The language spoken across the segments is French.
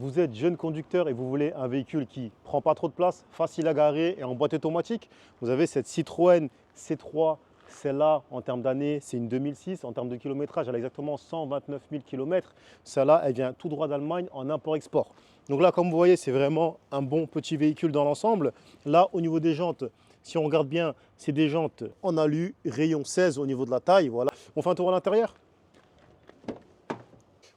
Vous êtes jeune conducteur et vous voulez un véhicule qui ne prend pas trop de place, facile à garer et en boîte automatique. Vous avez cette Citroën C3. Celle-là, en termes d'années, c'est une 2006. En termes de kilométrage, elle a exactement 129 000 km. Celle-là, elle vient tout droit d'Allemagne en import-export. Donc là, comme vous voyez, c'est vraiment un bon petit véhicule dans l'ensemble. Là, au niveau des jantes, si on regarde bien, c'est des jantes en alu, rayon 16 au niveau de la taille. Voilà. On fait un tour à l'intérieur.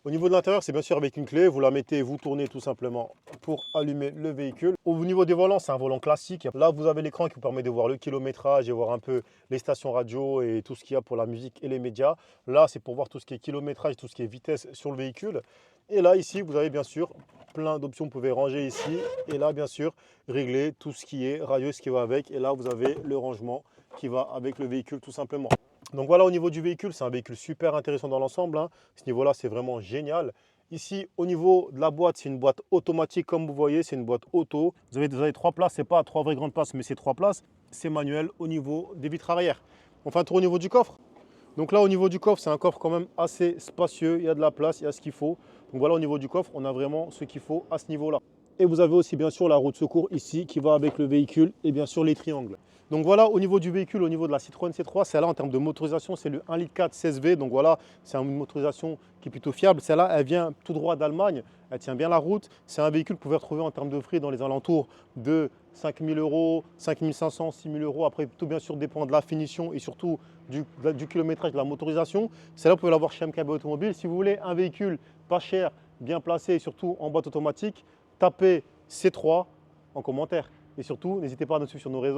Au niveau de l'intérieur, c'est bien sûr avec une clé. Vous la mettez, vous tournez tout simplement pour allumer le véhicule. Au niveau des volants, c'est un volant classique. Là, vous avez l'écran qui vous permet de voir le kilométrage et voir un peu les stations radio et tout ce qu'il y a pour la musique et les médias. Là, c'est pour voir tout ce qui est kilométrage, tout ce qui est vitesse sur le véhicule. Et là, ici, vous avez bien sûr plein d'options. Vous pouvez ranger ici. Et là, bien sûr, régler tout ce qui est radio, ce qui va avec. Et là, vous avez le rangement qui va avec le véhicule tout simplement. Donc voilà, au niveau du véhicule, c'est un véhicule super intéressant dans l'ensemble. Ce niveau-là, c'est vraiment génial. Ici, au niveau de la boîte, c'est une boîte automatique comme vous voyez, c'est une boîte auto. Vous avez 3 places, ce n'est pas 3 vraies grandes places, mais c'est 3 places. C'est manuel au niveau des vitres arrière. On fait un tour au niveau du coffre. Donc là, au niveau du coffre, c'est un coffre quand même assez spacieux. Il y a de la place, il y a ce qu'il faut. Donc voilà, au niveau du coffre, on a vraiment ce qu'il faut à ce niveau-là. Et vous avez aussi bien sûr la roue de secours ici qui va avec le véhicule et bien sûr les triangles. Donc voilà, au niveau du véhicule, au niveau de la Citroën C3, celle-là en termes de motorisation, c'est le 1,4 litre 16V. Donc voilà, c'est une motorisation qui est plutôt fiable. Celle-là, elle vient tout droit d'Allemagne, elle tient bien la route. C'est un véhicule que vous pouvez retrouver en termes de prix dans les alentours de 5 000 €, 5 500, 6 000 €. Après, tout bien sûr dépend de la finition et surtout du kilométrage de la motorisation. Celle-là, vous pouvez l'avoir chez MKB Automobile. Si vous voulez un véhicule pas cher, bien placé et surtout en boîte automatique, tapez C3 en commentaire. Et surtout, n'hésitez pas à nous suivre sur nos réseaux.